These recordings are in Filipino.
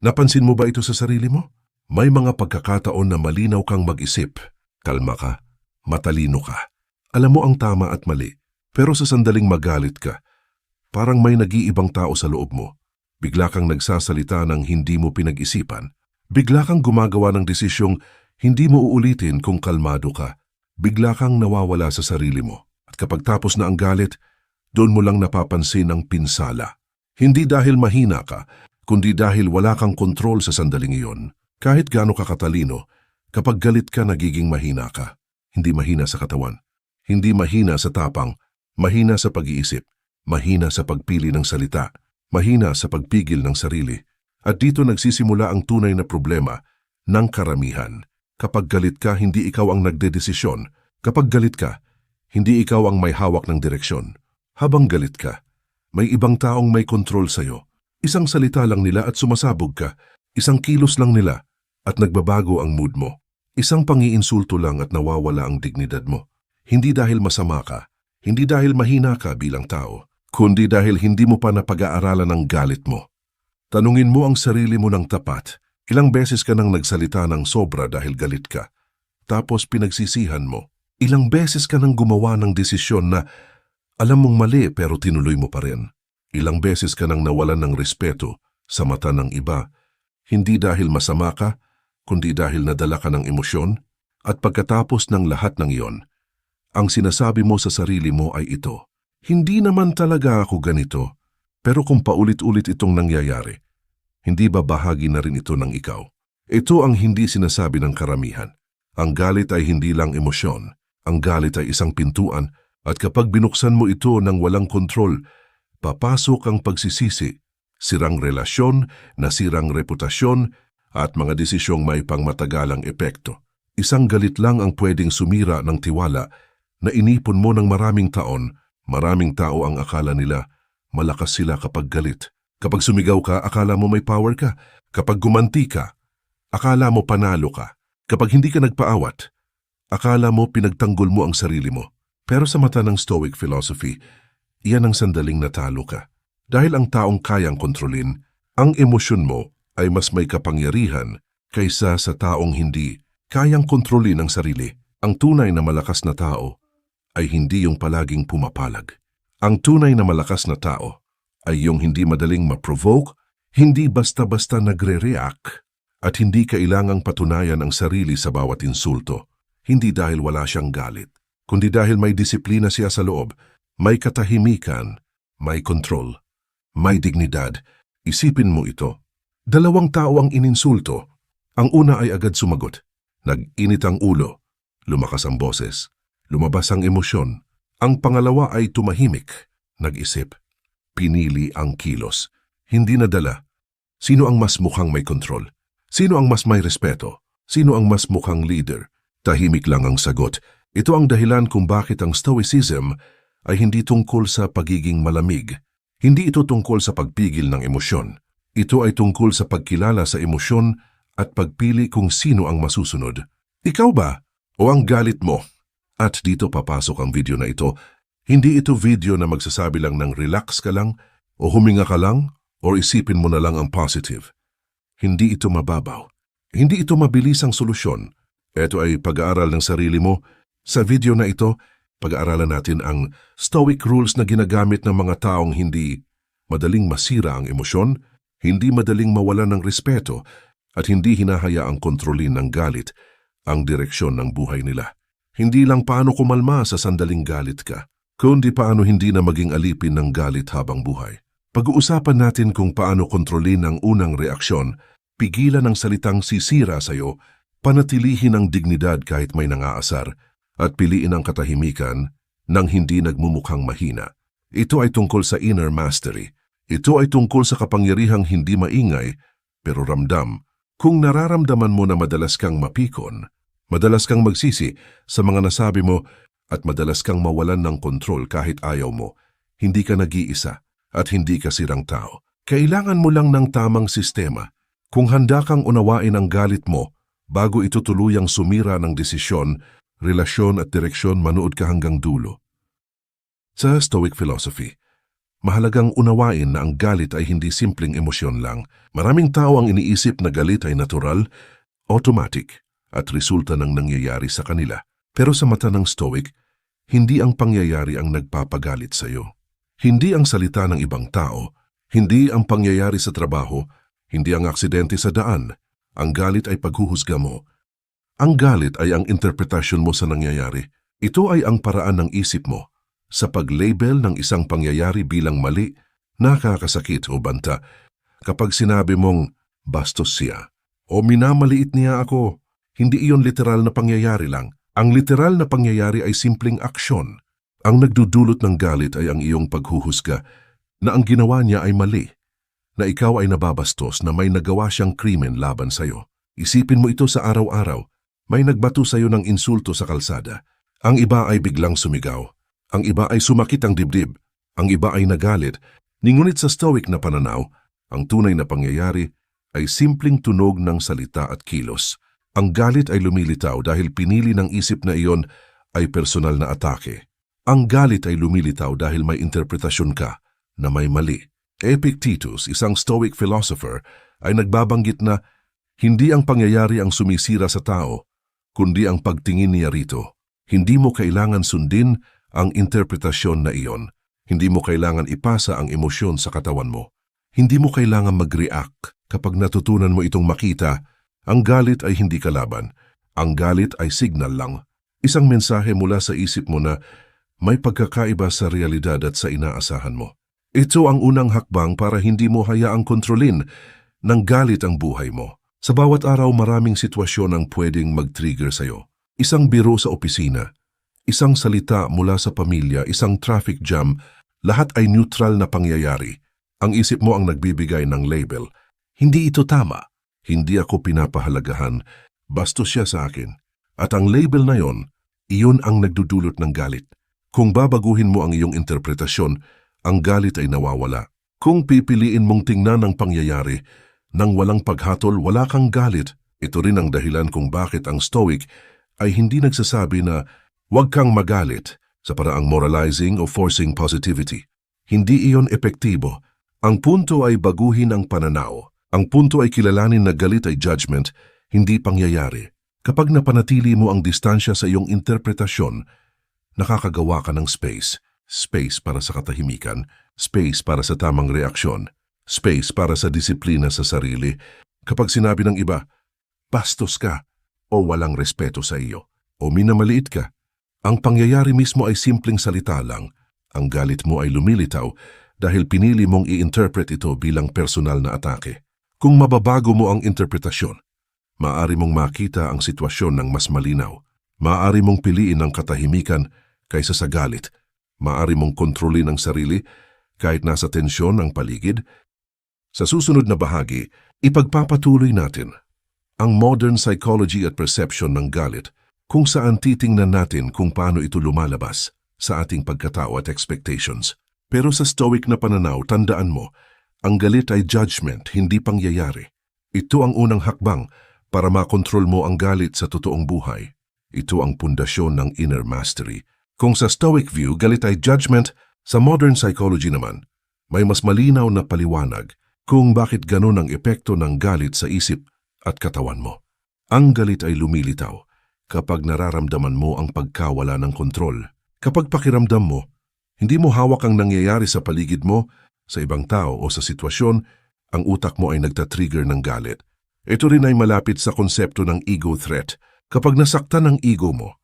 Napansin mo ba ito sa sarili mo? May mga pagkakataon na malinaw kang mag-isip, kalma ka, matalino ka. Alam mo ang tama at mali, pero sa sandaling magalit ka, parang may nag-iibang tao sa loob mo. Bigla kang nagsasalita ng hindi mo pinag-isipan. Bigla kang gumagawa ng desisyong hindi mo uulitin kung kalmado ka. Bigla kang nawawala sa sarili mo. At kapag tapos na ang galit, doon mo lang napapansin ang pinsala. Hindi dahil mahina ka, kundi dahil wala kang kontrol sa sandaling iyon. Kahit gaano ka katalino, kapag galit ka nagiging mahina ka. Hindi mahina sa katawan. Hindi mahina sa tapang. Mahina sa pag-iisip. Mahina sa pagpili ng salita. Mahina sa pagpigil ng sarili. At dito nagsisimula ang tunay na problema ng karamihan. Kapag galit ka, hindi ikaw ang nagdedesisyon. Kapag galit ka, hindi ikaw ang may hawak ng direksyon. Habang galit ka, may ibang taong may kontrol sa'yo. Isang salita lang nila at sumasabog ka. Isang kilos lang nila at nagbabago ang mood mo. Isang pangiinsulto lang at nawawala ang dignidad mo. Hindi dahil masama ka, hindi dahil mahina ka bilang tao, kundi dahil hindi mo pa napag-aaralan ang galit mo. Tanungin mo ang sarili mo ng tapat. Ilang beses ka nang nagsalita ng sobra dahil galit ka. Tapos pinagsisihan mo. Ilang beses ka nang gumawa ng desisyon na alam mong mali pero tinuloy mo pa rin. Ilang beses ka nang nawalan ng respeto sa mata ng iba. Hindi dahil masama ka, kundi dahil nadala ka ng emosyon. At pagkatapos ng lahat ng iyon, ang sinasabi mo sa sarili mo ay ito. Hindi naman talaga ako ganito. Pero kung paulit-ulit itong nangyayari, hindi ba bahagi na rin ito ng ikaw? Ito ang hindi sinasabi ng karamihan. Ang galit ay hindi lang emosyon. Ang galit ay isang pintuan at kapag binuksan mo ito ng walang kontrol, papasok ang pagsisisi, sirang relasyon, nasirang reputasyon at mga desisyong may pangmatagalang epekto. Isang galit lang ang pwedeng sumira ng tiwala na inipon mo ng maraming taon. Maraming tao ang akala nila malakas sila kapag galit. Kapag sumigaw ka, akala mo may power ka. Kapag gumanti ka, akala mo panalo ka. Kapag hindi ka nagpaawat, akala mo pinagtanggol mo ang sarili mo. Pero sa mata ng Stoic philosophy, iyan ang sandaling natalo ka. Dahil ang taong kayang kontrolin, ang emosyon mo ay mas may kapangyarihan kaysa sa taong hindi kayang kontrolin ang sarili. Ang tunay na malakas na tao ay hindi yung palaging pumapalag. Ang tunay na malakas na tao ay yung hindi madaling ma-provoke, hindi basta-basta nagre-react, at hindi kailangang patunayan ang sarili sa bawat insulto. Hindi dahil wala siyang galit, kundi dahil may disiplina siya sa loob, may katahimikan, may kontrol, may dignidad. Isipin mo ito. Dalawang tao ang ininsulto. Ang una ay agad sumagot. Nag-init ang ulo, lumakas ang boses, lumabas ang emosyon. Ang pangalawa ay tumahimik, nag-isip, pinili ang kilos. Hindi nadala. Sino ang mas mukhang may kontrol? Sino ang mas may respeto? Sino ang mas mukhang leader? Tahimik lang ang sagot. Ito ang dahilan kung bakit ang Stoicism ay hindi tungkol sa pagiging malamig. Hindi ito tungkol sa pagpigil ng emosyon. Ito ay tungkol sa pagkilala sa emosyon at pagpili kung sino ang masusunod. Ikaw ba? O ang galit mo? At dito papasok ang video na ito. Hindi ito video na magsasabi lang ng relax ka lang, o huminga ka lang, o isipin mo na lang ang positive. Hindi ito mababaw. Hindi ito mabilis ang solusyon. Ito ay pag-aaral ng sarili mo. Sa video na ito, pag-aaralan natin ang Stoic rules na ginagamit ng mga taong hindi madaling masira ang emosyon, hindi madaling mawalan ng respeto, at hindi hinahayaang kontrolin ng galit ang direksyon ng buhay nila. Hindi lang paano kumalma sa sandaling galit ka, kundi paano hindi na maging alipin ng galit habang buhay. Pag-uusapan natin kung paano kontrolin ang unang reaksyon, pigilan ang salitang sisira sa'yo, panatilihin ang dignidad kahit may nangaasar, at piliin ang katahimikan nang hindi nagmumukhang mahina. Ito ay tungkol sa inner mastery. Ito ay tungkol sa kapangyarihang hindi maingay, pero ramdam. Kung nararamdaman mo na madalas kang mapikon, madalas kang magsisi sa mga nasabi mo at madalas kang mawalan ng kontrol kahit ayaw mo, hindi ka nag-iisa at hindi ka sirang tao. Kailangan mo lang ng tamang sistema. Kung handa kang unawain ang galit mo bago ito tuluyang sumira ng desisyon, relasyon at direksyon, manood ka hanggang dulo. Sa Stoic philosophy, Mahalagang unawain na ang galit ay hindi simpleng emosyon lang. Maraming tao ang iniisip na galit ay natural, automatic, at resulta ng nangyayari sa kanila. Pero sa mata ng Stoic, hindi ang pangyayari ang nagpapagalit sa iyo. Hindi ang salita ng ibang tao, hindi ang pangyayari sa trabaho, hindi ang aksidente sa daan. Ang galit ay paghuhusga mo. Ang galit ay ang interpretasyon mo sa nangyayari. Ito ay ang paraan ng isip mo sa pag-label ng isang pangyayari bilang mali, nakakasakit o banta. Kapag sinabi mong, bastos siya, o minamaliit niya ako, hindi iyon literal na pangyayari lang. Ang literal na pangyayari ay simpleng aksyon. Ang nagdudulot ng galit ay ang iyong paghuhusga na ang ginawa niya ay mali, na ikaw ay nababastos na may nagawa siyang krimen laban sa'yo. Isipin mo ito sa araw-araw. May nagbato sa'yo ng insulto sa kalsada. Ang iba ay biglang sumigaw. Ang iba ay sumakit ang dibdib, ang iba ay nagalit. Ngunit sa Stoic na pananaw, ang tunay na pangyayari ay simpleng tunog ng salita at kilos. Ang galit ay lumilitaw dahil pinili ng isip na iyon ay personal na atake. Ang galit ay lumilitaw dahil may interpretasyon ka na may mali. Epictetus, isang Stoic philosopher, ay nagbabanggit na hindi ang pangyayari ang sumisira sa tao, kundi ang pagtingin niya rito. Hindi mo kailangan sundin ang interpretasyon na iyon. Hindi mo kailangan ipasa ang emosyon sa katawan mo. Hindi mo kailangan mag-react kapag natutunan mo itong makita. Ang galit ay hindi kalaban. Ang galit ay signal lang. Isang mensahe mula sa isip mo na may pagkakaiba sa realidad at sa inaasahan mo. Ito ang unang hakbang para hindi mo hayaang kontrolin ng galit ang buhay mo. Sa bawat araw maraming sitwasyon ang pwedeng mag-trigger sa'yo. Isang biro sa opisina, isang salita mula sa pamilya, isang traffic jam, lahat ay neutral na pangyayari. Ang isip mo ang nagbibigay ng label. Hindi ito tama. Hindi ako pinapahalagahan. Bastos siya sa akin. At ang label na iyon ang nagdudulot ng galit. Kung babaguhin mo ang iyong interpretasyon, ang galit ay nawawala. Kung pipiliin mong tingnan ang pangyayari, nang walang paghatol, wala kang galit. Ito rin ang dahilan kung bakit ang Stoic ay hindi nagsasabi na huwag kang magalit sa paraang moralizing o forcing positivity. Hindi iyon epektibo. Ang punto ay baguhin ang pananaw. Ang punto ay kilalanin na galit ay judgment, hindi pangyayari. Kapag napanatili mo ang distansya sa iyong interpretasyon, nakakagawa ka ng space. Space para sa katahimikan, space para sa tamang reaksyon, space para sa disiplina sa sarili. Kapag sinabi ng iba, bastos ka, o walang respeto sa iyo, o minamaliit ka, ang pangyayari mismo ay simpleng salita lang. Ang galit mo ay lumilitaw dahil pinili mong i-interpret ito bilang personal na atake. Kung mababago mo ang interpretasyon, maaari mong makita ang sitwasyon ng mas malinaw. Maaari mong piliin ang katahimikan kaysa sa galit. Maaari mong kontrolin ang sarili kahit nasa tensyon ang paligid. Sa susunod na bahagi, ipagpapatuloy natin ang modern psychology at perception ng galit, kung saan titingnan natin kung paano ito lumalabas sa ating pagkatao at expectations. Pero sa Stoic na pananaw, tandaan mo, ang galit ay judgment, hindi pangyayari. Ito ang unang hakbang para makontrol mo ang galit sa totoong buhay. Ito ang pundasyon ng inner mastery. Kung sa Stoic view, galit ay judgment, sa modern psychology naman, may mas malinaw na paliwanag kung bakit ganun ang epekto ng galit sa isip at katawan mo. Ang galit ay lumilitaw kapag nararamdaman mo ang pagkawala ng kontrol. Kapag pakiramdam mo, hindi mo hawak ang nangyayari sa paligid mo, sa ibang tao o sa sitwasyon, ang utak mo ay nagtatrigger ng galit. Ito rin ay malapit sa konsepto ng ego threat. Kapag nasaktan ang ego mo,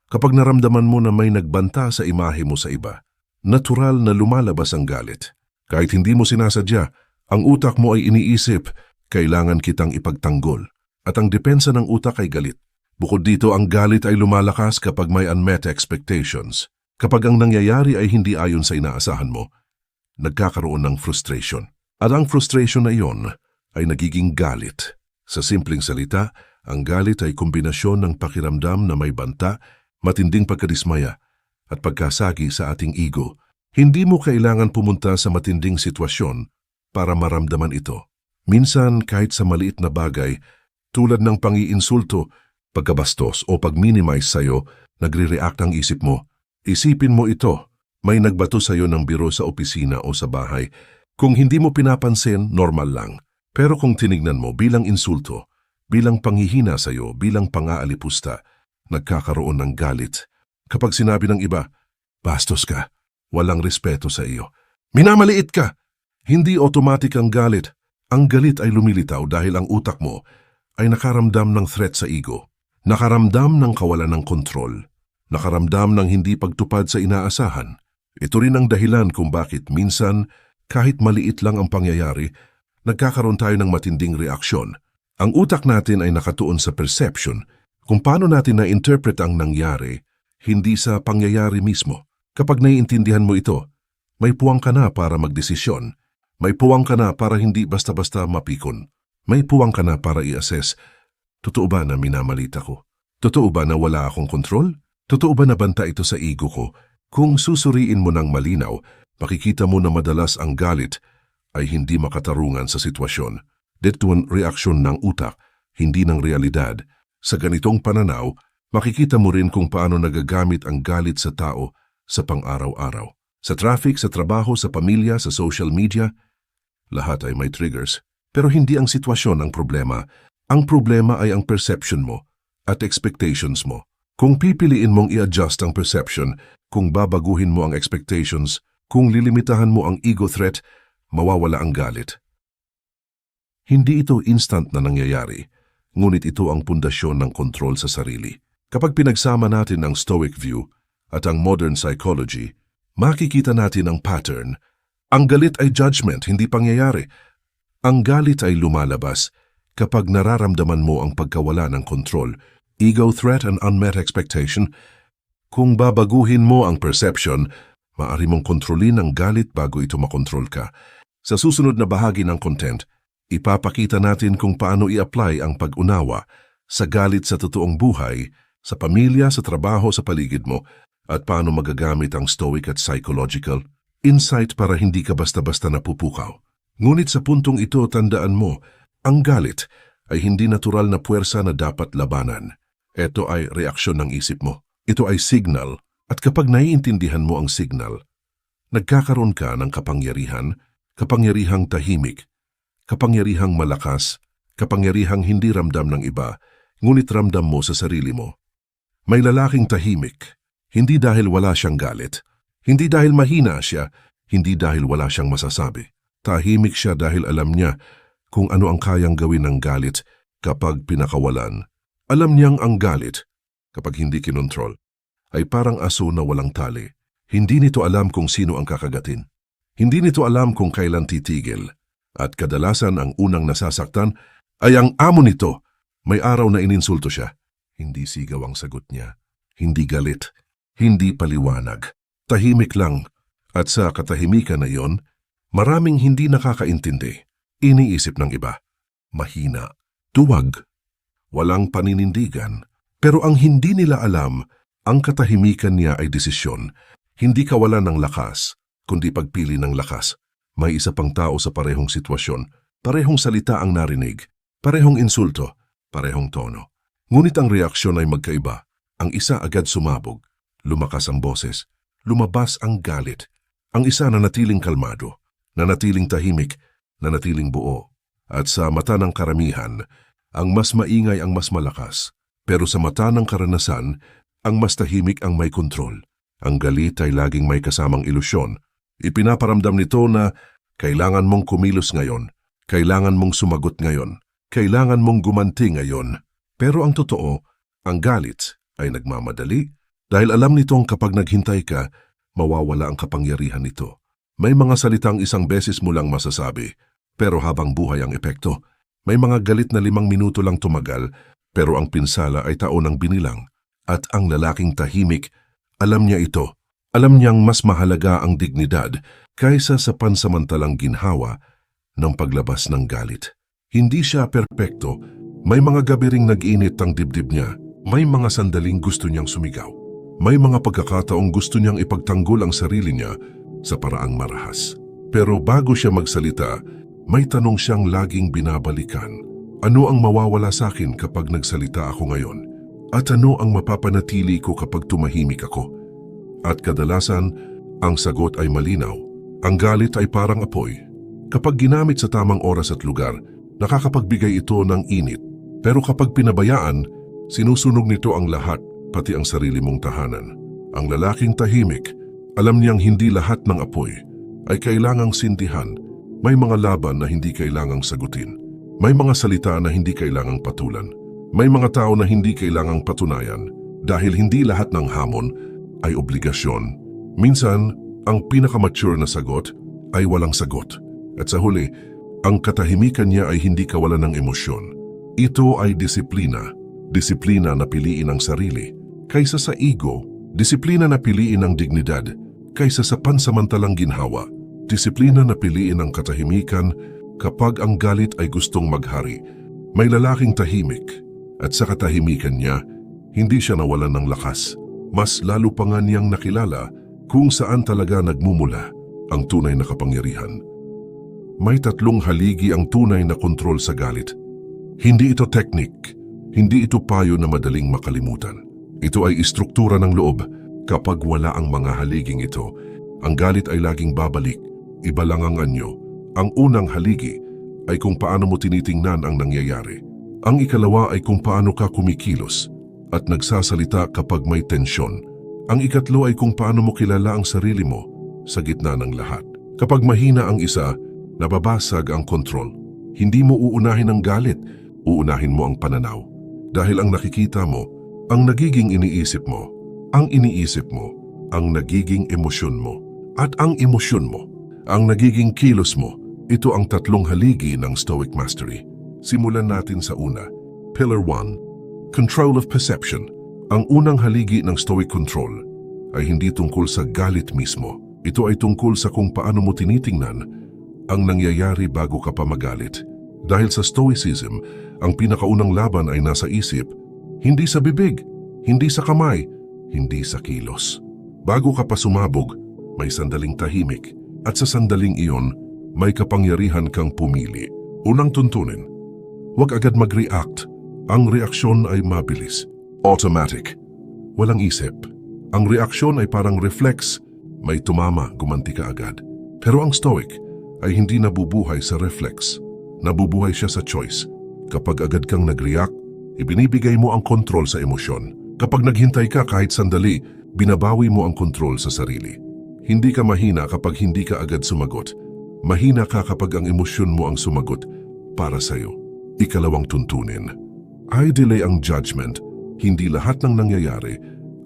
kapag naramdaman mo na may nagbanta sa imahe mo sa iba, natural na lumalabas ang galit. Kahit hindi mo sinasadya, ang utak mo ay iniisip, kailangan kitang ipagtanggol. At ang depensa ng utak ay galit. Bukod dito, ang galit ay lumalakas kapag may unmet expectations. Kapag ang nangyayari ay hindi ayon sa inaasahan mo, nagkakaroon ng frustration. At ang frustration na iyon ay nagiging galit. Sa simpleng salita, ang galit ay kombinasyon ng pakiramdam na may banta, matinding pagkadismaya, at pagkasagi sa ating ego. Hindi mo kailangan pumunta sa matinding sitwasyon para maramdaman ito. Minsan, kahit sa maliit na bagay, tulad ng pang-iinsulto, pagkabastos o pag-minimize sa'yo, nagre-react ang isip mo. Isipin mo ito, May nagbato sa'yo ng biro sa opisina o sa bahay. Kung hindi mo pinapansin, normal lang. Pero kung tinignan mo bilang insulto, bilang panghihina sa'yo, bilang pang-aalipusta, nagkakaroon ng galit. Kapag sinabi ng iba, bastos ka, walang respeto sa iyo, minamaliit ka, hindi automatic ang galit. Ang galit ay lumilitaw dahil ang utak mo ay nakaramdam ng threat sa ego, nakaramdam ng kawalan ng kontrol, nakaramdam ng hindi pagtupad sa inaasahan. Ito rin ang dahilan kung bakit minsan, kahit maliit lang ang pangyayari, nagkakaroon tayo ng matinding reaksyon. Ang utak natin ay nakatuon sa perception, kung paano natin na-interpret ang nangyari, hindi sa pangyayari mismo. Kapag naiintindihan mo ito, may puwang ka na para magdesisyon. May puwang ka na para hindi basta-basta mapikon. May puwang ka na para i-assess, totoo ba na minamalita ko? Totoo ba na wala akong kontrol? Totoo ba na banta ito sa ego ko? Kung susuriin mo ng malinaw, makikita mo na madalas ang galit ay hindi makatarungan sa sitwasyon. Dito ang reaksyon ng utak, hindi ng realidad. Sa ganitong pananaw, makikita mo rin kung paano nagagamit ang galit sa tao sa pang-araw-araw. Sa traffic, sa trabaho, sa pamilya, sa social media, lahat ay may triggers. Pero hindi ang sitwasyon ang problema. Ang problema ay ang perception mo at expectations mo. Kung pipiliin mong i-adjust ang perception, kung babaguhin mo ang expectations, kung lilimitahan mo ang ego threat, mawawala ang galit. Hindi ito instant na nangyayari, ngunit ito ang pundasyon ng kontrol sa sarili. Kapag pinagsama natin ang Stoic view at ang modern psychology, makikita natin ang pattern. Ang galit ay judgment, hindi pangyayari. Ang galit ay lumalabas kapag nararamdaman mo ang pagkawala ng kontrol, ego threat and unmet expectation. Kung babaguhin mo ang perception, maaari mong kontrolin ang galit bago ito makontrol ka. Sa susunod na bahagi ng content, ipapakita natin kung paano i-apply ang pag-unawa sa galit sa totoong buhay, sa pamilya, sa trabaho, sa paligid mo, at paano magagamit ang stoic at psychological insight para hindi ka basta-basta napupukaw. Ngunit sa puntong ito, tandaan mo, ang galit ay hindi natural na puwersa na dapat labanan. Ito ay reaksyon ng isip mo. Ito ay signal, at kapag naiintindihan mo ang signal, nagkakaroon ka ng kapangyarihan, kapangyarihang tahimik, kapangyarihang malakas, kapangyarihang hindi ramdam ng iba, ngunit ramdam mo sa sarili mo. May lalaking tahimik, hindi dahil wala siyang galit, hindi dahil mahina siya, hindi dahil wala siyang masasabi. Tahimik siya dahil alam niya kung ano ang kayang gawin ng galit kapag pinakawalan. Alam niyang ang galit, kapag hindi kinontrol, ay parang aso na walang tali. Hindi nito alam kung sino ang kakagatin. Hindi nito alam kung kailan titigil. At kadalasan ang unang nasasaktan ay ang amo nito. May araw na ininsulto siya. Hindi sigaw ang sagot niya. Hindi galit. Hindi paliwanag. Tahimik lang. At sa katahimikan na iyon, maraming hindi nakakaintindi. Iniisip ng iba. Mahina. Tuwag. Walang paninindigan. Pero ang hindi nila alam, ang katahimikan niya ay desisyon. Hindi kawalan ng lakas, kundi pagpili ng lakas. May isa pang tao sa parehong sitwasyon, parehong salita ang narinig, parehong insulto, parehong tono. Ngunit ang reaksyon ay magkaiba. Ang isa agad sumabog, lumakas ang boses, lumabas ang galit. Ang isa nanatiling kalmado, nanatiling tahimik, nanatiling buo. At sa mata ng karamihan, ang mas maingay ang mas malakas. Pero sa mata ng karanasan, ang mas tahimik ang may kontrol. Ang galit ay laging may kasamang ilusyon. Ipinaparamdam nito na kailangan mong kumilos ngayon, kailangan mong sumagot ngayon, kailangan mong gumanti ngayon. Pero ang totoo, ang galit ay nagmamadali dahil alam nitong kapag naghintay ka, mawawala ang kapangyarihan nito. May mga salitang isang beses mo lang masasabi, pero habang buhay ang epekto. May mga galit na 5 minuto lang tumagal, pero ang pinsala ay taon ang binilang. At ang lalaking tahimik, alam niya ito. Alam niyang mas mahalaga ang dignidad kaysa sa pansamantalang ginhawa ng paglabas ng galit. Hindi siya perpekto. May mga gabi ring nag-init ang dibdib niya. May mga sandaling gusto niyang sumigaw. May mga pagkakataong gusto niyang ipagtanggol ang sarili niya sa paraang marahas. Pero bago siya magsalita, may tanong siyang laging binabalikan. Ano ang mawawala sa akin kapag nagsalita ako ngayon? At ano ang mapapanatili ko kapag tumahimik ako? At kadalasan, Ang sagot ay malinaw. Ang galit ay parang apoy. Kapag ginamit sa tamang oras at lugar, nakakapagbigay ito ng init. Pero kapag pinabayaan, sinusunog nito ang lahat, pati ang sarili mong tahanan. Ang lalaking tahimik, alam niyang hindi lahat ng apoy ay kailangang sindihan. May mga laban na hindi kailangang sagutin. May mga salita na hindi kailangang patulan. May mga tao na hindi kailangang patunayan dahil hindi lahat ng hamon ay obligasyon. Minsan, ang pinakamature na sagot ay walang sagot. At sa huli, ang katahimikan niya ay hindi kawalan ng emosyon. Ito ay disiplina. Disiplina na piliin ang sarili kaysa sa ego. Disiplina na piliin ang dignidad kaysa sa pansamantalang ginhawa. Disiplina na piliin ang katahimikan kapag ang galit ay gustong maghari. May lalaking tahimik at sa katahimikan niya, hindi siya nawalan ng lakas. Mas lalo pa nga niyang nakilala kung saan talaga nagmumula ang tunay na kapangyarihan. May tatlong haligi ang tunay na kontrol sa galit. Hindi ito teknik, hindi ito payo na madaling makalimutan. Ito ay istruktura ng loob. Kapag wala ang mga haliging ito, ang galit ay laging babalik. Iba lang ang anyo. Ang unang haligi ay kung paano mo tinitingnan ang nangyayari. Ang ikalawa ay kung paano ka kumikilos at nagsasalita kapag may tensyon. Ang ikatlo ay kung paano mo kilala ang sarili mo sa gitna ng lahat. Kapag mahina ang isa, nababasag ang kontrol. Hindi mo uunahin ang galit, uunahin mo ang pananaw. Dahil ang nakikita mo, ang nagiging iniisip mo, ang iniisip mo, ang nagiging emosyon mo, at ang emosyon mo, ang nagiging kilos mo. Ito ang tatlong haligi ng Stoic Mastery. Simulan natin sa una. Pillar 1. Control of Perception. Ang unang haligi ng Stoic Control ay hindi tungkol sa galit mismo. Ito ay tungkol sa kung paano mo tinitingnan ang nangyayari bago ka pa magalit. Dahil sa Stoicism, ang pinakaunang laban ay nasa isip, hindi sa bibig, hindi sa kamay, hindi sa kilos. Bago ka pa sumabog, may sandaling tahimik at sa sandaling iyon, may kapangyarihan kang pumili. Unang tuntunin, huwag agad mag-react. Ang reaksyon ay mabilis. Automatic. Walang isip. Ang reaksyon ay parang reflex. May tumama, gumanti ka agad. Pero ang Stoic ay hindi nabubuhay sa reflex. Nabubuhay siya sa choice. Kapag agad kang nag-react, ibinibigay mo ang kontrol sa emosyon. Kapag naghintay ka kahit sandali, binabawi mo ang kontrol sa sarili. Hindi ka mahina kapag hindi ka agad sumagot. Mahina ka kapag ang emosyon mo ang sumagot para sa'yo. Ikalawang tuntunin. I delay ang judgment. Hindi lahat ng nangyayari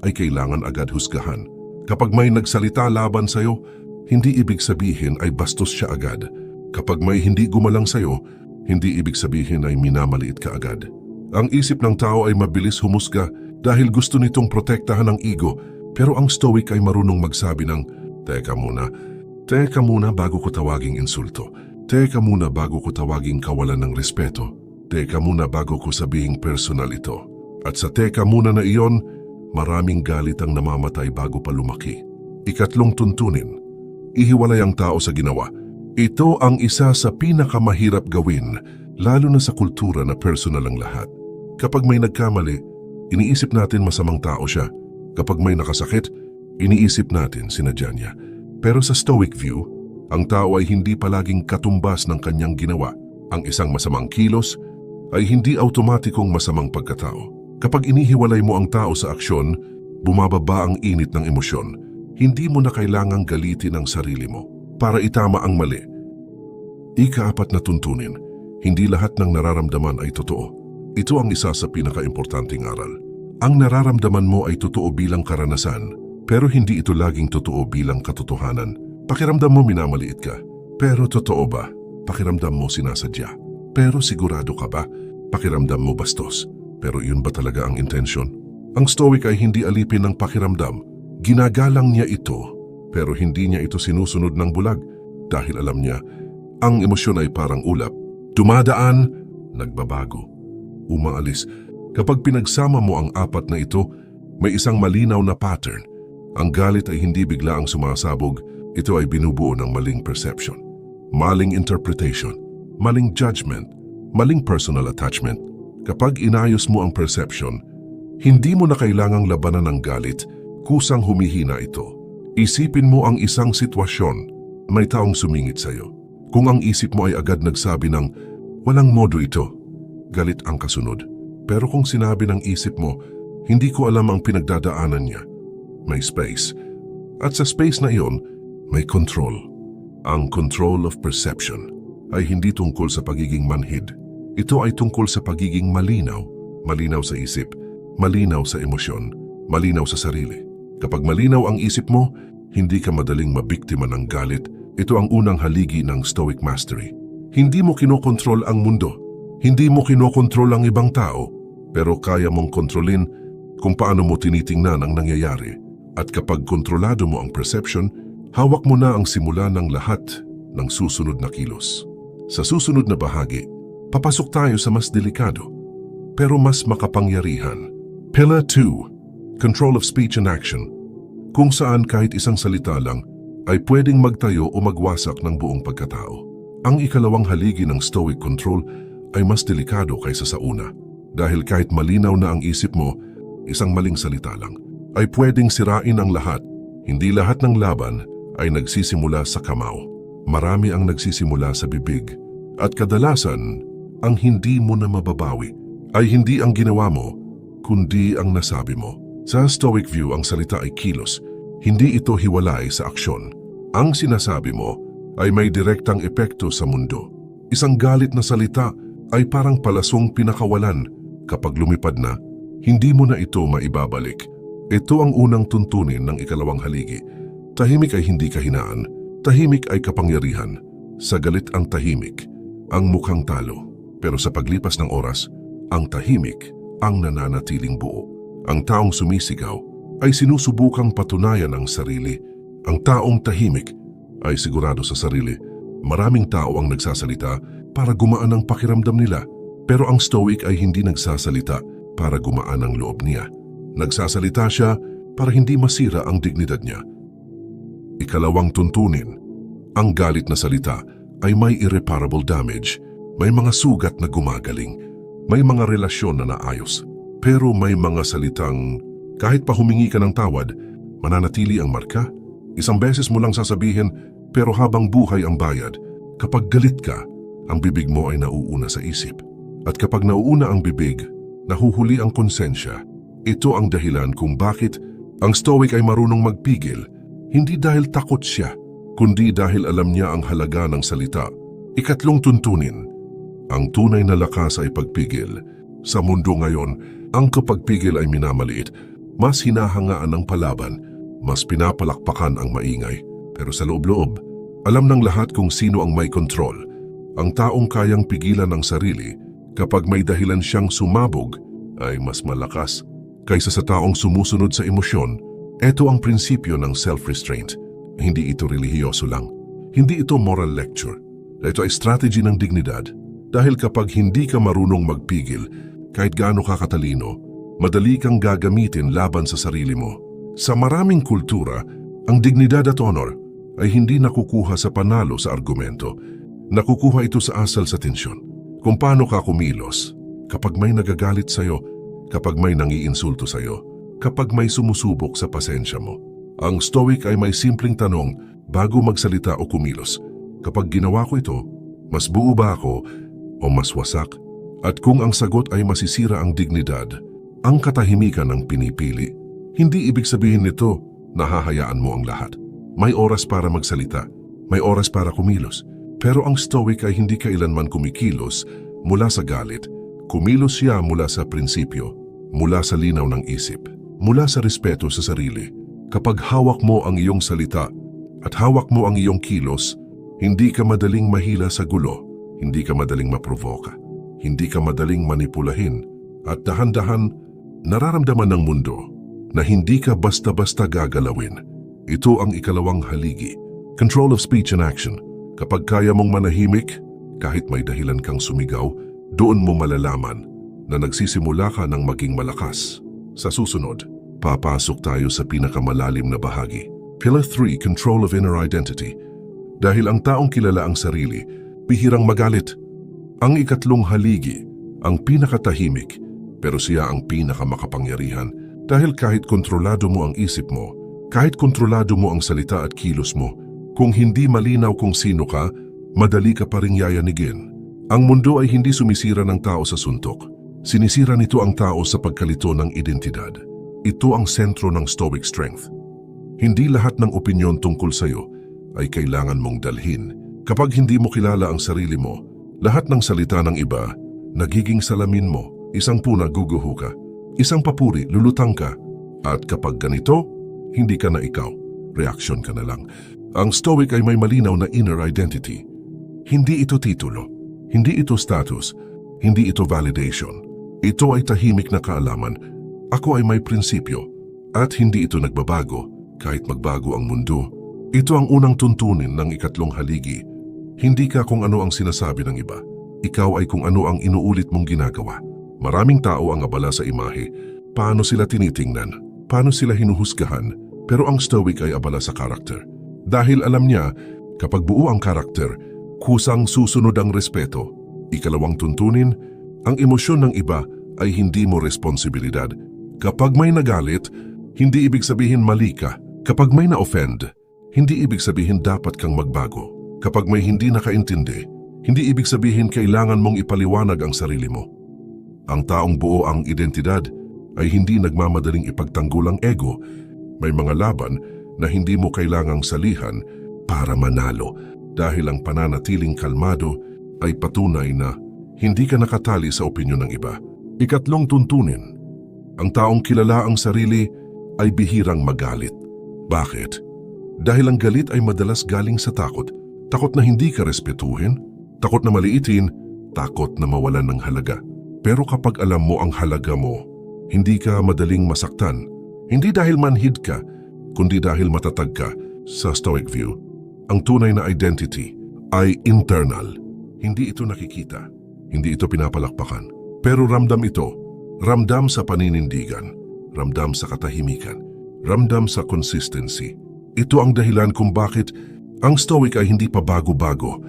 ay kailangan agad husgahan. Kapag may nagsalita laban sa'yo, hindi ibig sabihin ay bastos siya agad. Kapag may hindi gumalang sa'yo, hindi ibig sabihin ay minamaliit ka agad. Ang isip ng tao ay mabilis humusga dahil gusto nitong protektahan ang ego, pero ang Stoic ay marunong magsabi ng, Teka muna bago ko tawaging insulto. Teka muna bago ko tawaging kawalan ng respeto. Teka muna bago ko sabihing personal ito. At sa teka muna na iyon, maraming galit ang namamatay bago pa lumaki. Ikatlong tuntunin, ihiwalay ang tao sa ginawa. Ito ang isa sa pinakamahirap gawin, lalo na sa kultura na personal ang lahat. Kapag may nagkamali, iniisip natin masamang tao siya. Kapag may nakasakit, iniisip natin sinadya niya. Pero sa Stoic view, ang tao ay hindi palaging katumbas ng kanyang ginawa. Ang isang masamang kilos ay hindi automatikong masamang pagkatao. Kapag inihiwalay mo ang tao sa aksyon, bumababa ang init ng emosyon. Hindi mo na kailangang galitin ang sarili mo para itama ang mali. Ika-4 na tuntunin, hindi lahat ng nararamdaman ay totoo. Ito ang isa sa pinaka-importanting aral. Ang nararamdaman mo ay totoo bilang karanasan, pero hindi ito laging totoo bilang katotohanan. Pakiramdam mo minamaliit ka, pero totoo ba? Pakiramdam mo sinasadya, pero sigurado ka ba? Pakiramdam mo bastos, pero yun ba talaga ang intensyon? Ang Stoic ay hindi alipin ng pakiramdam. Ginagalang niya ito, pero hindi niya ito sinusunod ng bulag dahil alam niya, ang emosyon ay parang ulap. Dumadaan, nagbabago, umaalis. Kapag pinagsama mo ang 4 na ito, may isang malinaw na pattern. Ang galit ay hindi bigla ang sumasabog, ito ay binubuo ng maling perception, maling interpretation, maling judgment, maling personal attachment. Kapag inayos mo ang perception, hindi mo na kailangang labanan ng galit, kusang humihina ito. Isipin mo ang isang sitwasyon. May taong sumingit sa'yo. Kung ang isip mo ay agad nagsabi ng, walang modo ito, galit ang kasunod. Pero kung sinabi ng isip mo, hindi ko alam ang pinagdadaanan niya, may space. At sa space na iyon, may control. Ang control of perception ay hindi tungkol sa pagiging manhid. Ito ay tungkol sa pagiging malinaw. Malinaw sa isip, malinaw sa emosyon, malinaw sa sarili. Kapag malinaw ang isip mo, hindi ka madaling mabiktima ng galit. Ito ang unang haligi ng Stoic Mastery. Hindi mo kinokontrol ang mundo. Hindi mo kinokontrol ang ibang tao. Pero kaya mong kontrolin kung paano mo tinitingnan ang nangyayari. At kapag kontrolado mo ang perception, hawak mo na ang simula ng lahat ng susunod na kilos. Sa susunod na bahagi, papasok tayo sa mas delikado, pero mas makapangyarihan. Pillar 2, Control of Speech and Action. Kung saan kahit isang salita lang ay pwedeng magtayo o magwasak ng buong pagkatao. Ang ikalawang haligi ng Stoic Control ay mas delikado kaysa sa una. Dahil kahit malinaw na ang isip mo, isang maling salita lang ay pwedeng sirain ang lahat. Hindi lahat ng laban ay nagsisimula sa kamao. Marami ang nagsisimula sa bibig. At kadalasan, ang hindi mo na mababawi ay hindi ang ginawa mo, kundi ang nasabi mo. Sa Stoic view, ang salita ay kilos. Hindi ito hiwalay sa aksyon. Ang sinasabi mo ay may direktang epekto sa mundo. Isang galit na salita ay parang palasong pinakawalan. Kapag lumipad na, hindi mo na ito maibabalik. Ito ang unang tuntunin ng ikalawang haligi. Tahimik ay hindi kahinaan. Tahimik ay kapangyarihan. Sa galit ang tahimik, ang mukhang talo. Pero sa paglipas ng oras, ang tahimik ang nananatiling buo. Ang taong sumisigaw ay sinusubukang patunayan ang sarili. Ang taong tahimik ay sigurado sa sarili. Maraming tao ang nagsasalita para gumaan ang pakiramdam nila. Pero ang Stoic ay hindi nagsasalita para gumaan ang loob niya. Nagsasalita siya para hindi masira ang dignidad niya. Ikalawang tuntunin, ang galit na salita ay may irreparable damage. May mga sugat na gumagaling. May mga relasyon na naayos. Pero may mga salitang kahit pa humingi ka ng tawad, mananatili ang marka. Isang beses mo lang sasabihin, pero habang buhay ang bayad. Kapag galit ka, ang bibig mo ay nauuna sa isip. At kapag nauuna ang bibig, nahuhuli ang konsensya. Ito ang dahilan kung bakit ang Stoic ay marunong magpigil. Hindi dahil takot siya, kundi dahil alam niya ang halaga ng salita. Ikatlong tuntunin, ang tunay na lakas ay pagpigil. Sa mundo ngayon, ang kapagpigil ay minamaliit. Mas hinahangaan ang palaban, mas pinapalakpakan ang maingay. Pero sa loob-loob, alam ng lahat kung sino ang may kontrol. Ang taong kayang pigilan ang sarili kapag may dahilan siyang sumabog ay mas malakas kaysa sa taong sumusunod sa emosyon. Ito ang prinsipyo ng self-restraint. Hindi ito relihiyoso lang. Hindi ito moral lecture. Ito ay strategy ng dignidad. Dahil kapag hindi ka marunong magpigil, kahit gaano ka katalino, madali kang gagamitin laban sa sarili mo. Sa maraming kultura, ang dignidad at honor ay hindi nakukuha sa panalo sa argumento. Nakukuha ito sa asal sa tensyon. Kung paano ka kumilos, kapag may nagagalit sa'yo, kapag may nangiinsulto sa'yo, kapag may sumusubok sa pasensya mo. Ang Stoic ay may simpleng tanong bago magsalita o kumilos. Kapag ginawa ko ito, mas buo ba ako o mas wasak? At kung ang sagot ay masisira ang dignidad, ang katahimikan ang pinipili. Hindi ibig sabihin nito na hahayaan mo ang lahat. May oras para magsalita, may oras para kumilos. Pero ang Stoic ay hindi kailanman kumikilos mula sa galit. Kumilos siya mula sa prinsipyo, mula sa linaw ng isip, mula sa respeto sa sarili. Kapag hawak mo ang iyong salita at hawak mo ang iyong kilos, hindi ka madaling mahila sa gulo, hindi ka madaling maprovoka, hindi ka madaling manipulahin, at dahan-dahan nararamdaman ng mundo na hindi ka basta-basta gagalawin. Ito ang ikalawang haligi, control of speech and action. Kapag kaya mong manahimik, kahit may dahilan kang sumigaw, doon mo malalaman na nagsisimula ka ng maging malakas. Sa susunod, papasok tayo sa pinakamalalim na bahagi. Pillar 3, control of inner identity. Dahil ang taong kilala ang sarili, bihirang magalit. Ang ikatlong haligi, ang pinakatahimik, pero siya ang pinakamakapangyarihan. Dahil kahit kontrolado mo ang isip mo, Kahit kontrolado mo ang salita at kilos mo, kung hindi malinaw kung sino ka, madali ka pa ring yayanigin. Ang mundo ay hindi sumisira ng tao sa suntok. Sinisira nito ang tao sa pagkalito ng identidad. Ito ang sentro ng Stoic strength. Hindi lahat ng opinyon tungkol sa'yo ay kailangan mong dalhin. Kapag hindi mo kilala ang sarili mo, lahat ng salita ng iba, nagiging salamin mo. Isang puna, guguho ka. Isang papuri, lulutang ka. At kapag ganito, hindi ka na ikaw. Reaksyon ka na lang. Ang Stoic ay may malinaw na inner identity. Hindi ito titulo. Hindi ito status. Hindi ito validation. Ito ay tahimik na kaalaman. Ako ay may prinsipyo. At hindi ito nagbabago kahit magbago ang mundo. Ito ang unang tuntunin ng ikatlong haligi. Hindi ka kung ano ang sinasabi ng iba. Ikaw ay kung ano ang inuulit mong ginagawa. Maraming tao ang abala sa imahe. Paano sila tinitingnan? Paano sila hinuhusgahan? Pero ang Stoic ay abala sa karakter. Dahil alam niya, kapag buo ang karakter, kusang susunod ang respeto. Ikalawang tuntunin, ang emosyon ng iba ay hindi mo responsibilidad. Kapag may nagalit, hindi ibig sabihin mali ka. Kapag may na-offend, hindi ibig sabihin dapat kang magbago. Kapag may hindi nakaintindi, hindi ibig sabihin kailangan mong ipaliwanag ang sarili mo. Ang taong buo ang identidad ay hindi nagmamadaling ipagtanggol ang ego. May mga laban na hindi mo kailangang salihan para manalo dahil ang pananatiling kalmado ay patunay na hindi ka nakatali sa opinyon ng iba. Ikatlong tuntunin, ang taong kilala ang sarili ay bihirang magalit. Bakit? Dahil ang galit ay madalas galing sa takot. Takot na hindi ka respetuhin, takot na maliitin, takot na mawalan ng halaga. Pero kapag alam mo ang halaga mo, hindi ka madaling masaktan. Hindi dahil manhid ka, kundi dahil matatag ka. Sa Stoic view, ang tunay na identity ay internal. Hindi ito nakikita, hindi ito pinapalakpakan. Pero ramdam ito, ramdam sa paninindigan, ramdam sa katahimikan, ramdam sa consistency. Ito ang dahilan kung bakit ang Stoic ay hindi pa bago-bago.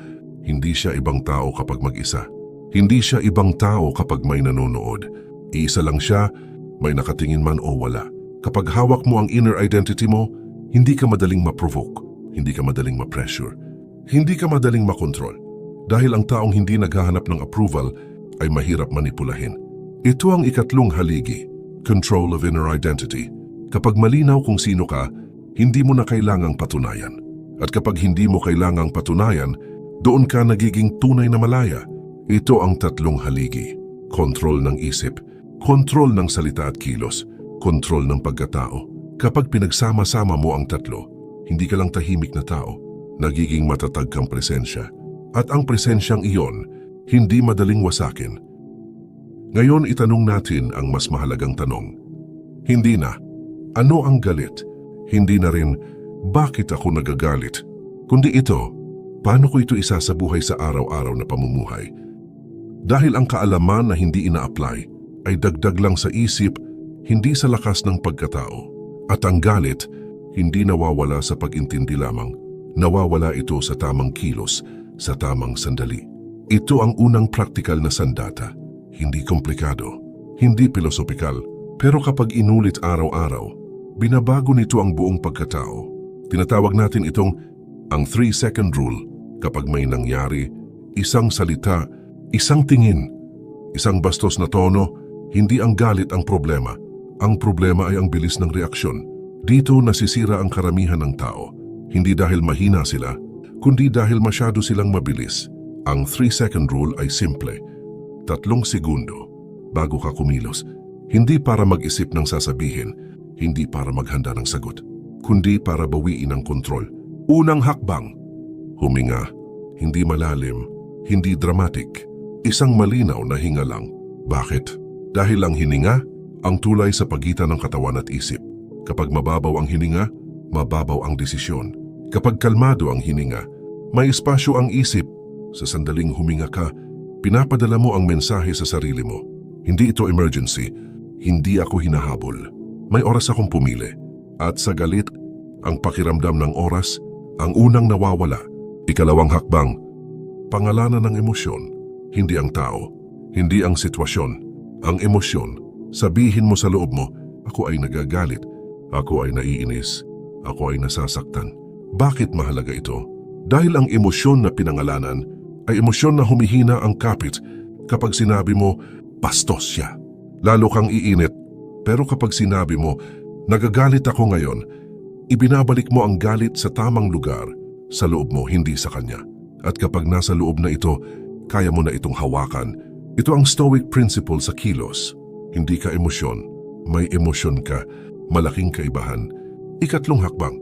Hindi siya ibang tao kapag mag-isa. Hindi siya ibang tao kapag may nanonood. Iisa lang siya, may nakatingin man o wala. Kapag hawak mo ang inner identity mo, hindi ka madaling ma-provoke, hindi ka madaling ma-pressure, hindi ka madaling makontrol. Dahil ang taong hindi naghahanap ng approval ay mahirap manipulahin. Ito ang ikatlong haligi, control of inner identity. Kapag malinaw kung sino ka, hindi mo na kailangang patunayan. At kapag hindi mo kailangang patunayan, doon ka nagiging tunay na malaya. Ito ang tatlong haligi. Kontrol ng isip, kontrol ng salita at kilos, kontrol ng pagkatao. Kapag pinagsama-sama mo ang tatlo, hindi ka lang tahimik na tao, nagiging matatag kang presensya. At ang presensyang iyon, hindi madaling wasakin. Ngayon itanong natin ang mas mahalagang tanong. Hindi na, ano ang galit? Hindi na rin, bakit ako nagagalit? Kundi ito, paano ko ito isasabuhay sa araw-araw na pamumuhay? Dahil ang kaalaman na hindi ina-apply ay dagdag lang sa isip, hindi sa lakas ng pagkatao. At ang galit, hindi nawawala sa pag-intindi lamang. Nawawala ito sa tamang kilos, sa tamang sandali. Ito ang unang praktikal na sandata. Hindi komplikado, hindi pilosopikal, pero kapag inulit araw-araw, binabago nito ang buong pagkatao. Tinatawag natin itong ang 3-second rule. Kapag may nangyari, isang salita, isang tingin, isang bastos na tono, hindi ang galit ang problema. Ang problema ay ang bilis ng reaksyon. Dito nasisira ang karamihan ng tao. Hindi dahil mahina sila, kundi dahil masyado silang mabilis. Ang 3-second rule ay simple. 3 segundo bago ka kumilos. Hindi para mag-isip ng sasabihin, hindi para maghanda ng sagot, kundi para bawiin ang kontrol. Unang hakbang, huminga, hindi malalim, hindi dramatic. Isang malinaw na hinga lang. Bakit? Dahil ang hininga, ang tulay sa pagitan ng katawan at isip. Kapag mababaw ang hininga, mababaw ang desisyon. Kapag kalmado ang hininga, may espasyo ang isip. Sa sandaling huminga ka, pinapadala mo ang mensahe sa sarili mo. Hindi ito emergency, hindi ako hinahabol. May oras akong pumili. At sa galit, ang pakiramdam ng oras, ang unang nawawala. Ikalawang hakbang, pangalanan ng emosyon. Hindi ang tao, hindi ang sitwasyon, ang emosyon. Sabihin mo sa loob mo, ako ay nagagalit, ako ay naiinis, Ako ay nasasaktan. Bakit mahalaga ito? Dahil ang emosyon na pinangalanan ay emosyon na humihina ang kapit kapag sinabi mo, bastos siya. Lalo kang iinit. Pero kapag sinabi mo, nagagalit ako ngayon, ibinabalik mo ang galit sa tamang lugar, sa loob mo, hindi sa kanya. At kapag nasa loob na ito, kaya mo na itong hawakan. Ito ang Stoic principle sa kilos. Hindi ka emosyon, may emosyon ka, malaking kaibahan. Ikatlong hakbang,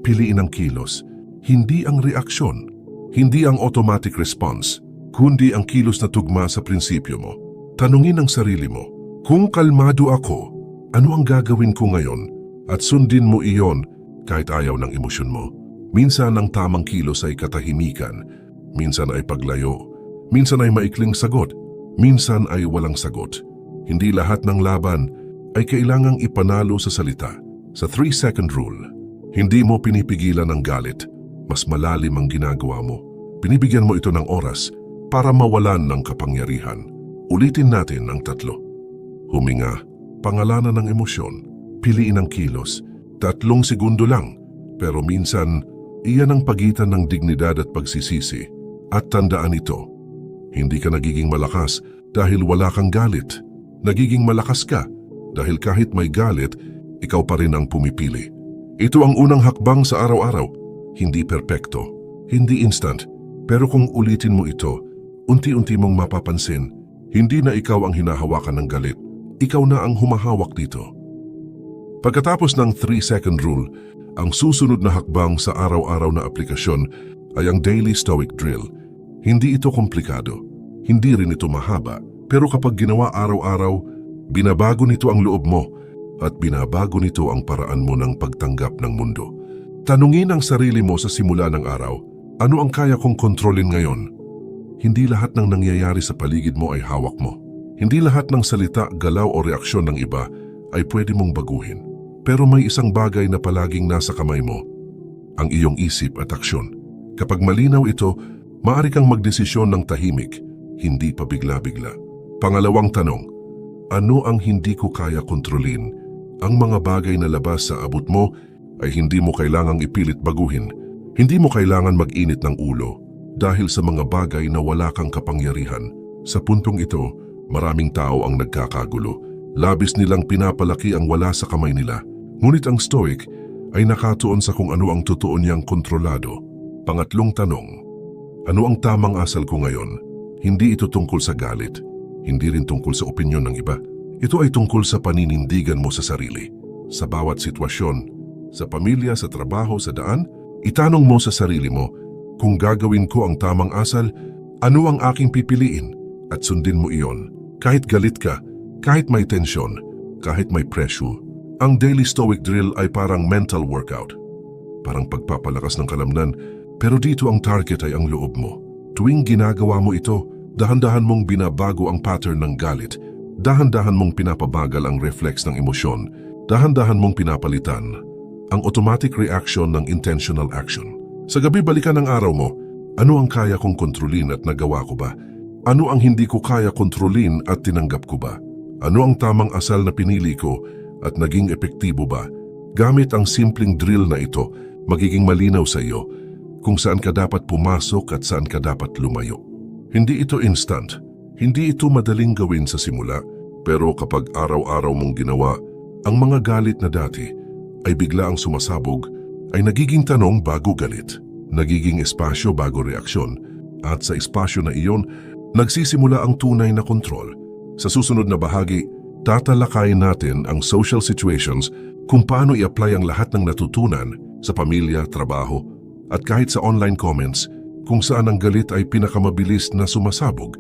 piliin ang kilos, hindi ang reaksyon, hindi ang automatic response, kundi ang kilos na tugma sa prinsipyo mo. Tanungin ang sarili mo, kung kalmado ako, ano ang gagawin ko ngayon? At sundin mo iyon kahit ayaw ng emosyon mo. Minsan ang tamang kilos ay katahimikan, minsan ay paglayo, minsan ay maikling sagot, minsan ay walang sagot. Hindi lahat ng laban ay kailangang ipanalo sa salita. Sa 3-second rule, hindi mo pinipigilan ang galit, mas malalim ang ginagawa mo. Binibigyan mo ito ng oras para mawalan ng kapangyarihan. Ulitin natin ang 3. Huminga, pangalanan ng emosyon, piliin ang kilos, 3 segundo lang. Pero minsan, iyan ang pagitan ng dignidad at pagsisisi. At tandaan ito, hindi ka nagiging malakas dahil wala kang galit. Nagiging malakas ka dahil kahit may galit, ikaw pa rin ang pumipili. Ito ang unang hakbang sa araw-araw. Hindi perpekto, hindi instant. Pero kung ulitin mo ito, unti-unti mong mapapansin, hindi na ikaw ang hinahawakan ng galit. Ikaw na ang humahawak dito. Pagkatapos ng 3-second rule, ang susunod na hakbang sa araw-araw na aplikasyon ay ang Daily Stoic Drill. Hindi ito komplikado, hindi rin ito mahaba, pero kapag ginawa araw-araw, binabago nito ang loob mo at binabago nito ang paraan mo ng pagtanggap ng mundo. Tanungin ang sarili mo sa simula ng araw, ano ang kaya kong kontrolin ngayon? Hindi lahat ng nangyayari sa paligid mo ay hawak mo. Hindi lahat ng salita, galaw o reaksyon ng iba ay pwede mong baguhin. Pero may isang bagay na palaging nasa kamay mo, ang iyong isip at aksyon. Kapag malinaw ito, maaari kang magdesisyon ng tahimik, hindi pa bigla-bigla. Pangalawang tanong, ano ang hindi ko kaya kontrolin? Ang mga bagay na labas sa abot mo ay hindi mo kailangang ipilit baguhin. Hindi mo kailangan mag-init ng ulo dahil sa mga bagay na wala kang kapangyarihan. Sa puntong ito, maraming tao ang nagkakagulo. Labis nilang pinapalaki ang wala sa kamay nila. Ngunit ang Stoic ay nakatuon sa kung ano ang totoo niyang kontrolado. Pangatlong tanong, ano ang tamang asal ko ngayon? Hindi ito tungkol sa galit, hindi rin tungkol sa opinyon ng iba. Ito ay tungkol sa paninindigan mo sa sarili. Sa bawat sitwasyon, sa pamilya, sa trabaho, sa daan, itanong mo sa sarili mo, kung gagawin ko ang tamang asal, ano ang aking pipiliin? At sundin mo iyon. Kahit galit ka, kahit may tensyon, kahit may pressure. Ang Daily Stoic Drill ay parang mental workout. Parang pagpapalakas ng kalamnan, pero dito ang target ay ang loob mo. Tuwing ginagawa mo ito, dahan-dahan mong binabago ang pattern ng galit. Dahan-dahan mong pinapabagal ang reflex ng emosyon. Dahan-dahan mong pinapalitan ang automatic reaction ng intentional action. Sa gabi balikan ng araw mo, ano ang kaya kong kontrolin at nagawa ko ba? Ano ang hindi ko kaya kontrolin at tinanggap ko ba? Ano ang tamang asal na pinili ko at naging epektibo ba? Gamit ang simpleng drill na ito, magiging malinaw sa iyo kung saan ka dapat pumasok at saan ka dapat lumayo. Hindi ito instant, hindi ito madaling gawin sa simula, pero kapag araw-araw mong ginawa, ang mga galit na dati ay bigla ang sumasabog, ay nagiging tanong bago galit, nagiging espasyo bago reaksyon, at sa espasyo na iyon, nagsisimula ang tunay na kontrol. Sa susunod na bahagi, tatalakayin natin ang social situations kung paano i-apply ang lahat ng natutunan sa pamilya, trabaho, at kahit sa online comments kung saan ang galit ay pinakamabilis na sumasabog.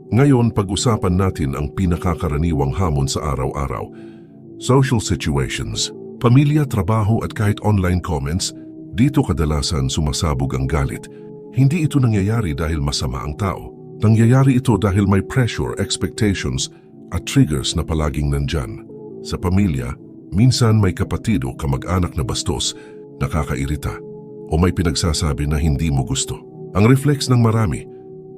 Ngayon, pag-usapan natin ang pinakakaraniwang hamon sa araw-araw. Social situations, pamilya, trabaho at kahit online comments, dito kadalasan sumasabog ang galit. Hindi ito nangyayari dahil masama ang tao. Nangyayari ito dahil may pressure, expectations at triggers na palaging nandyan. Sa pamilya, minsan may kapatid o kamag-anak na bastos, nakakairita, o may pinagsasabi na hindi mo gusto. Ang reflex ng marami,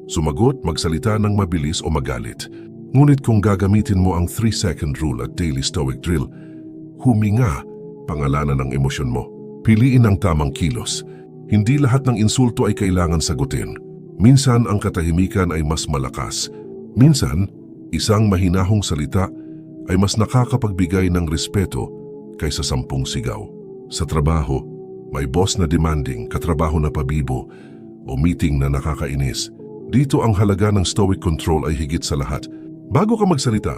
sumagot, magsalita ng mabilis o magalit. Ngunit kung gagamitin mo ang 3-second rule at Daily Stoic Drill, huminga, pangalanan ng emosyon mo. Piliin ang tamang kilos. Hindi lahat ng insulto ay kailangan sagutin. Minsan ang katahimikan ay mas malakas. Minsan, isang mahinahong salita ay mas nakakapagbigay ng respeto kaysa 10 sigaw. Sa trabaho, may boss na demanding, katrabaho na pabibo, o meeting na nakakainis. Dito ang halaga ng stoic control ay higit sa lahat. Bago ka magsalita,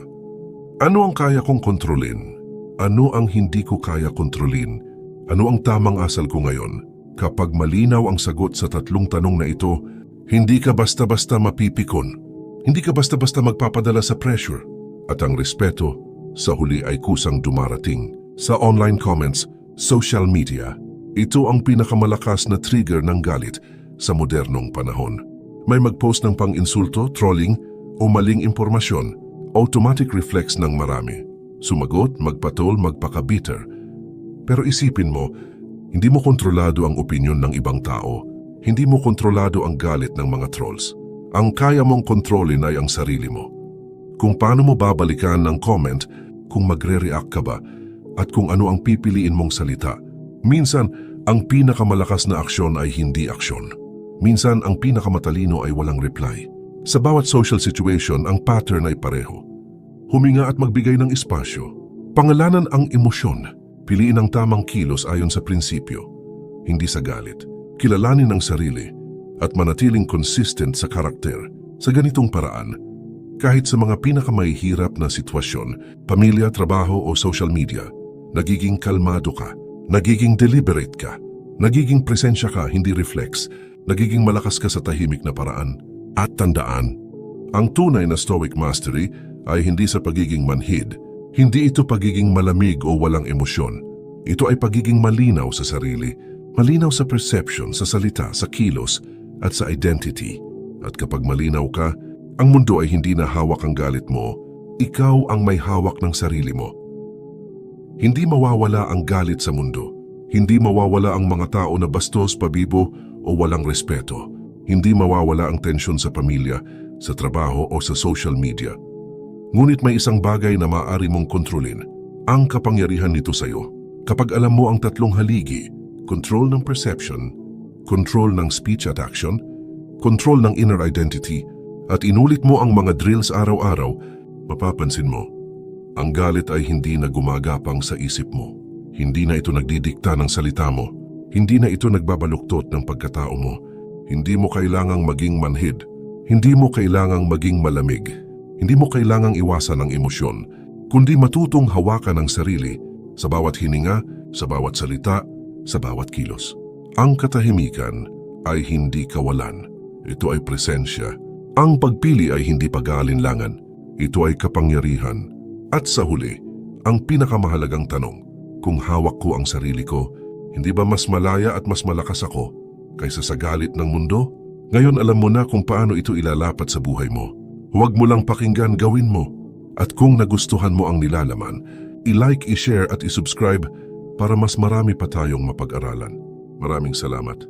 ano ang kaya kong kontrolin? Ano ang hindi ko kaya kontrolin? Ano ang tamang asal ko ngayon? Kapag malinaw ang sagot sa 3 tanong na ito, hindi ka basta-basta mapipikon. Hindi ka basta-basta magpapadala sa pressure. At ang respeto, sa huli ay kusang dumarating. Sa online comments, social media, ito ang pinakamalakas na trigger ng galit sa modernong panahon. May mag-post ng pang-insulto, trolling, o maling impormasyon, automatic reflex ng marami. Sumagot, magpatol, magpaka-bitter. Pero isipin mo, hindi mo kontrolado ang opinyon ng ibang tao. Hindi mo kontrolado ang galit ng mga trolls. Ang kaya mong kontrolin ay ang sarili mo. Kung paano mo babalikan ng comment, kung magre-react ka ba, at kung ano ang pipiliin mong salita. Minsan, ang pinakamalakas na aksyon ay hindi aksyon. Minsan, ang pinakamatalino ay walang reply. Sa bawat social situation, ang pattern ay pareho. Huminga at magbigay ng espasyo. Pangalanan ang emosyon. Piliin ang tamang kilos ayon sa prinsipyo. Hindi sa galit. Kilalanin ang sarili at manatiling consistent sa karakter. Sa ganitong paraan, kahit sa mga pinakamahihirap na sitwasyon, pamilya, trabaho o social media, nagiging kalmado ka, nagiging deliberate ka, nagiging presensya ka, hindi reflex, nagiging malakas ka sa tahimik na paraan. At tandaan, ang tunay na stoic mastery ay hindi sa pagiging manhid. Hindi ito pagiging malamig o walang emosyon. Ito ay pagiging malinaw sa sarili, malinaw sa perception, sa salita, sa kilos, at sa identity. At kapag malinaw ka, ang mundo ay hindi na hawak ang galit mo, ikaw ang may hawak ng sarili mo. Hindi mawawala ang galit sa mundo. Hindi mawawala ang mga tao na bastos, pabibo o walang respeto. Hindi mawawala ang tensyon sa pamilya, sa trabaho o sa social media. Ngunit may isang bagay na maaari mong kontrolin, ang kapangyarihan nito sa iyo. Kapag alam mo ang 3 haligi, control ng perception, control ng speech at action, control ng inner identity, at inulit mo ang mga drills araw-araw, mapapansin mo, ang galit ay hindi na gumagapang sa isip mo. Hindi na ito nagdidikta ng salita mo. Hindi na ito nagbabaluktot ng pagkatao mo. Hindi mo kailangang maging manhid. Hindi mo kailangang maging malamig. Hindi mo kailangang iwasan ang emosyon, kundi matutong hawakan ang sarili sa bawat hininga, sa bawat salita, sa bawat kilos. Ang katahimikan ay hindi kawalan. Ito ay presensya. Ang pagpili ay hindi pag-aalinlangan. Ito ay kapangyarihan. At sa huli, ang pinakamahalagang tanong, kung hawak ko ang sarili ko, hindi ba mas malaya at mas malakas ako kaysa sa galit ng mundo? Ngayon alam mo na kung paano ito ilalapat sa buhay mo. Huwag mo lang pakinggan, gawin mo. At kung nagustuhan mo ang nilalaman, i-like, i-share at i-subscribe para mas marami pa tayong mapag-aralan. Maraming salamat.